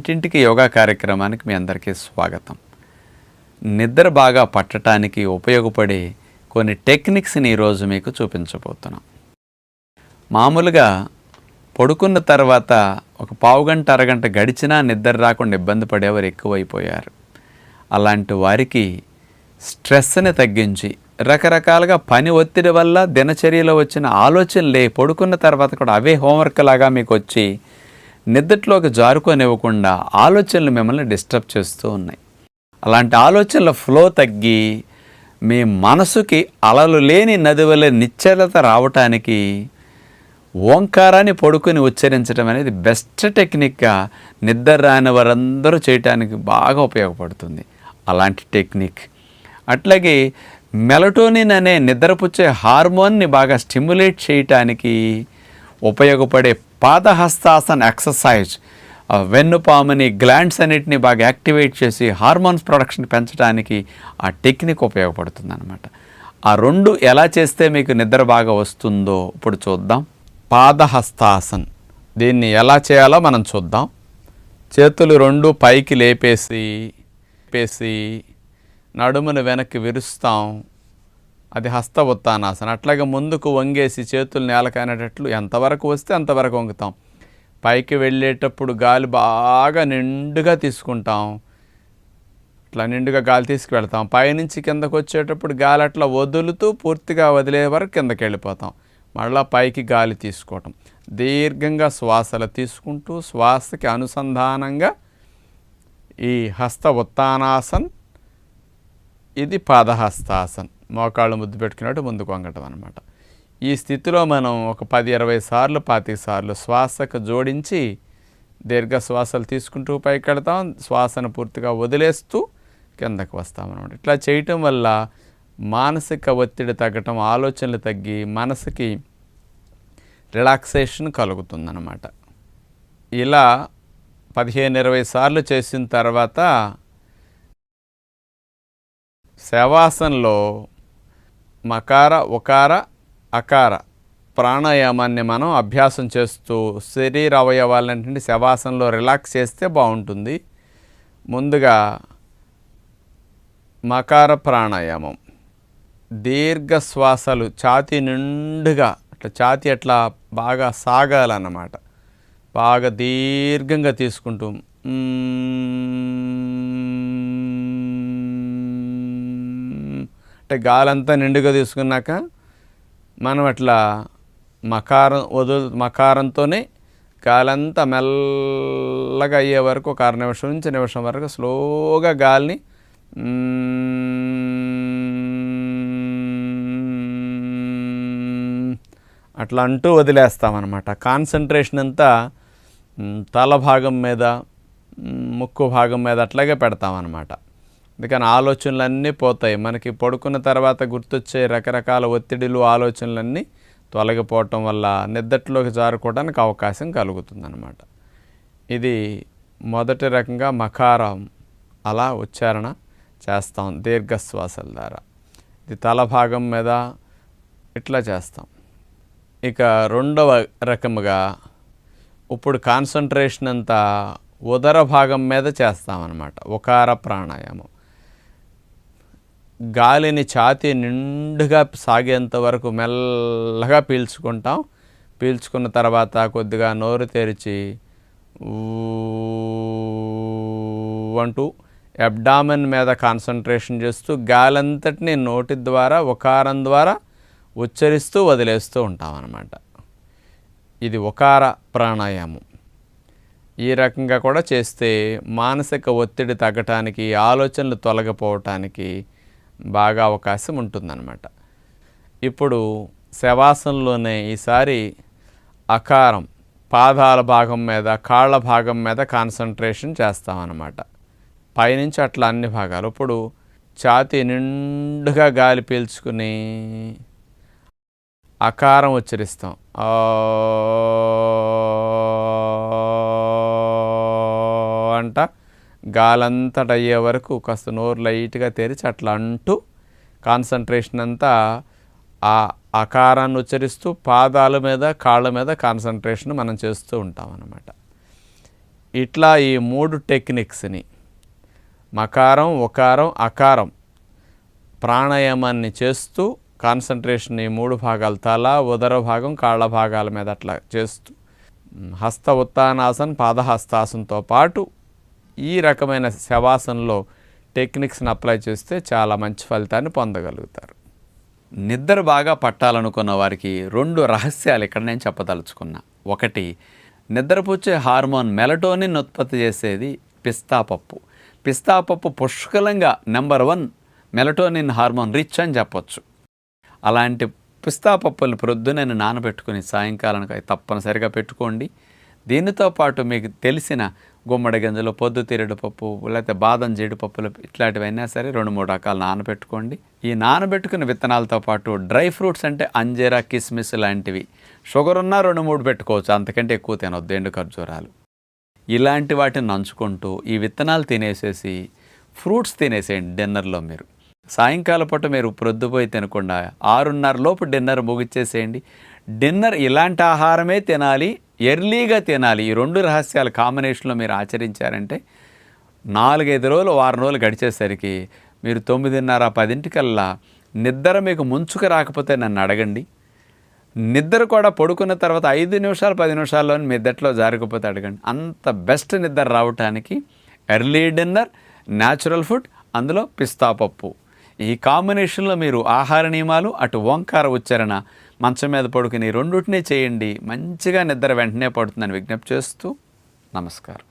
ఇంటింటికి యోగా కార్యక్రమానికి మీ అందరికీ స్వాగతం. నిద్ర బాగా పట్టడానికి ఉపయోగపడే కొన్ని టెక్నిక్స్ని ఈరోజు మీకు చూపించబోతున్నాం. మామూలుగా పడుకున్న తర్వాత ఒక పావుగంట అరగంట గడిచినా నిద్ర రాకుండా ఇబ్బంది పడేవారు ఎక్కువైపోయారు. అలాంటి వారికి స్ట్రెస్ని తగ్గించి రకరకాలుగా పని ఒత్తిడి వల్ల దినచర్యలో వచ్చిన ఆలోచనలే పడుకున్న తర్వాత కూడా అవే హోంవర్క్ లాగా మీకు వచ్చి నిద్రలోకి జారుకోనివ్వకుండా ఆలోచనలు మిమ్మల్ని డిస్టర్బ్ చేస్తూ ఉన్నాయి. అలాంటి ఆలోచనల ఫ్లో తగ్గి మీ మనసుకి అలలు లేని నది వలె నిశ్చలత రావటానికి ఓంకారాన్ని పడుకుని ఉచ్చరించడం అనేది బెస్ట్ టెక్నిక్గా నిద్ర రాని వారందరూ చేయటానికి బాగా ఉపయోగపడుతుంది. అలాంటి టెక్నిక్ అట్లాగే మెలటోనిన్ అనే నిద్రపుచ్చే హార్మోన్ని బాగా స్టిమ్యులేట్ చేయటానికి ఉపయోగపడే పాదహస్తాసన ఎక్సర్సైజ్ వెన్నుపాముని గ్లాండ్స్ అన్నిటిని బాగా యాక్టివేట్ చేసి హార్మోన్స్ ప్రొడక్షన్ పెంచడానికి ఆ టెక్నిక్ ఉపయోగపడుతుంది అన్నమాట. ఆ రెండు ఎలా చేస్తే మీకు నిద్ర బాగా వస్తుందో ఇప్పుడు చూద్దాం. పాదహస్తాసన్ దీన్ని ఎలా చేయాలో మనం చూద్దాం. చేతులు రెండు పైకి లేపేసి నడుమును వెనక్కి విరుస్తాం. అది హస్త ఉత్తానాసన. అట్లాగే ముందుకు వంగేసి చేతులు నేలకనేటట్లు ఎంతవరకు వస్తే అంతవరకు వంగుతాం. పైకి వెళ్ళేటప్పుడు గాలి బాగా నిండుగా తీసుకుంటాం. అట్లా నిండుగా గాలి తీసుకువెళ్తాం. పైనుంచి కిందకు వచ్చేటప్పుడు గాలి అట్లా వదులుతూ పూర్తిగా వదిలే వరకు కిందకి వెళ్ళిపోతాం. మళ్ళీ పైకి గాలి తీసుకోవటం. దీర్ఘంగా శ్వాసలు తీసుకుంటూ శ్వాసకి అనుసంధానంగా ఈ హస్త ఉత్తానాసన్, ఇది పాదహస్తాసన్. మోకాళ్ళు ముద్దు పెట్టుకున్నట్టు ముందుకు వంగటం అనమాట. ఈ స్థితిలో మనం ఒక 10-20 సార్లు 25 సార్లు శ్వాసకు జోడించి దీర్ఘ శ్వాసలు తీసుకుంటూ పైకి వెళ్తాం. శ్వాసను పూర్తిగా వదిలేస్తూ కిందకు వస్తామన్నమాట. ఇట్లా చేయటం వల్ల మానసిక ఒత్తిడి తగ్గటం, ఆలోచనలు తగ్గి మనసుకి రిలాక్సేషన్ కలుగుతుందన్నమాట. ఇలా 15-20 సార్లు చేసిన తర్వాత శవాసనలో మకార, ఉకార, అకార ప్రాణాయామాన్ని మనం అభ్యాసం చేస్తూ శరీర అవయవాలన్నింటినీ శవాసనలో రిలాక్స్ చేస్తే బాగుంటుంది. ముందుగా మకార ప్రాణాయామం. దీర్ఘ శ్వాసలు ఛాతీ నిండుగా అట్లా ఛాతీ అట్లా బాగా సాగాలన్నమాట. బాగా దీర్ఘంగా తీసుకుంటూ అంటే గాలంతా నిండుగా తీసుకున్నాక మనం అట్లా మకారంతోనే గాలంతా మెల్లగా అయ్యే వరకు ఒక 1 నిమిషం నుంచి నిమిషం వరకు స్లోగా గాలిని అట్లా అంటూ వదిలేస్తామన్నమాట. కాన్సన్ట్రేషన్ అంతా తల భాగం మీద, ముక్కు భాగం మీద అట్లాగే పెడతామన్నమాట. అందుకని ఆలోచనలన్నీ పోతాయి. మనకి పడుకున్న తర్వాత గుర్తొచ్చే రకరకాల ఒత్తిడిలు, ఆలోచనలన్నీ తొలగిపోవటం వల్ల నిద్రలోకి జారుకోవడానికి అవకాశం కలుగుతుందన్నమాట. ఇది మొదటి రకంగా మకారం అలా ఉచ్చారణ చేస్తాం దీర్ఘశ్వాసల ద్వారా. ఇది తల భాగం మీద ఇట్లా చేస్తాం. ఇక రెండవ రకముగా ఇప్పుడు కాన్సన్ట్రేషన్ అంతా ఉదర భాగం మీద చేస్తామన్నమాట. ఉకార ప్రాణాయామం. గాలిని ఛాతీ నిండుగా సాగేంత వరకు మెల్లగా పీల్చుకుంటాం. పీల్చుకున్న తర్వాత కొద్దిగా నోరు తెరిచి అంటూ అబ్డామెన్ మీద కాన్సన్ట్రేషన్ చేస్తూ గాలంతటిని నోటి ద్వారా ఉకారం ద్వారా ఉచ్చరిస్తూ వదిలేస్తూ ఉంటాం అన్నమాట. ఇది ఉకార ప్రాణాయామం. ఈ రకంగా కూడా చేస్తే మానసిక ఒత్తిడి తగ్గటానికి, ఆలోచనలు తొలగిపోవటానికి బాగా అవకాశం ఉంటుందన్నమాట. ఇప్పుడు శవాసనలోనే ఈసారి అకారం పాదాల భాగం మీద, కాళ్ళ భాగం మీద కాన్సన్ట్రేషన్ చేస్తామన్నమాట. పైనుంచి అట్లా అన్ని భాగాలు. ఇప్పుడు ఛాతీ నిండుగా గాలి పీల్చుకుని అకారం ఉచ్చరిస్తాం. అంట గాలంతట అయ్యే వరకు కాస్త నోరు లైట్గా తెరిచి అట్లా అంటూ కాన్సన్ట్రేషన్ అంతా ఆ అకారాన్ని ఉచ్చరిస్తూ పాదాల మీద, కాళ్ళ మీద కాన్సన్ట్రేషన్ మనం చేస్తూ ఉంటాం అన్నమాట. ఇట్లా ఈ 3 టెక్నిక్స్ని మకారం, ఉకారం, అకారం ప్రాణాయామాన్ని చేస్తూ కాన్సన్ట్రేషన్ ఈ 3 భాగాలు తల, ఉదర భాగం, కాళ్ళ భాగాల మీద అట్లా చేస్తూ హస్త ఉత్తానాసన్, పాదహస్తాసనతో పాటు ఈ రకమైన శవాసనలో టెక్నిక్స్ని అప్లై చేస్తే చాలా మంచి ఫలితాన్ని పొందగలుగుతారు. నిద్ర బాగా పట్టాలనుకున్న వారికి 2 రహస్యాలు ఇక్కడ నేను చెప్పదలుచుకున్నా. ఒకటి, నిద్రపుచ్చే హార్మోన్ మెలటోనిన్ ఉత్పత్తి చేసేది పిస్తా పప్పు. పిస్తా పప్పు పుష్కలంగా నెంబర్ 1 మెలటోనిన్ హార్మోన్ రిచ్ అని చెప్పొచ్చు. అలాంటి పిస్తా పప్పులు ప్రొద్దున నానబెట్టుకుని సాయంకాలానికి తప్పనిసరిగా పెట్టుకోండి. దీనితో పాటు మీకు తెలిసిన గుమ్మడి గింజలు, పొద్దుతిరుగుడు పప్పు, లేకపోతే బాదం జీడిపప్పులు ఇట్లాంటివైనా సరే 2-3 రకాలు నానబెట్టుకోండి. ఈ నానబెట్టుకున్న విత్తనాలతో పాటు డ్రై ఫ్రూట్స్ అంటే అంజీరా, కిస్మిస్ లాంటివి, షుగర్ ఉన్నా 2-3 పెట్టుకోవచ్చు, అంతకంటే ఎక్కువ తినొద్దు, ఎండు ఖర్జూరాలు ఇలాంటి వాటిని నంచుకుంటూ ఈ విత్తనాలు తినేసేసి ఫ్రూట్స్ తినేసేయండి డిన్నర్లో. మీరు సాయంకాలం పూట మీరు ప్రొద్దుపోయి తినకుండా 6:30 లోపు డిన్నర్ ముగిచ్చేసేయండి. డిన్నర్ ఇలాంటి ఆహారమే తినాలి, ఎర్లీగా తినాలి. ఈ 2 రహస్యాల కాంబినేషన్లో మీరు ఆచరించారంటే 4-5 రోజులు, వారం రోజులు గడిచేసరికి మీరు 9:30-10 నిద్ర మీకు ముంచుకు రాకపోతే నన్ను అడగండి. నిద్ర కూడా పడుకున్న తర్వాత 5 నిమిషాలు 10 నిమిషాల్లోనే నిద్రలో జారకపోతే అడగండి. అంత బెస్ట్ నిద్ర రావటానికి ఎర్లీ డిన్నర్, న్యాచురల్ ఫుడ్, అందులో పిస్తా పప్పు, ఈ కాంబినేషన్లో మీరు ఆహార నియమాలు, అటు ఓంకార ఉచ్చారణ, మంచం మీద పడుకుని 2 చేయండి. మంచిగా నిద్ర వెంటనే పడుతుందని విజ్ఞప్తి చేస్తూ నమస్కారం.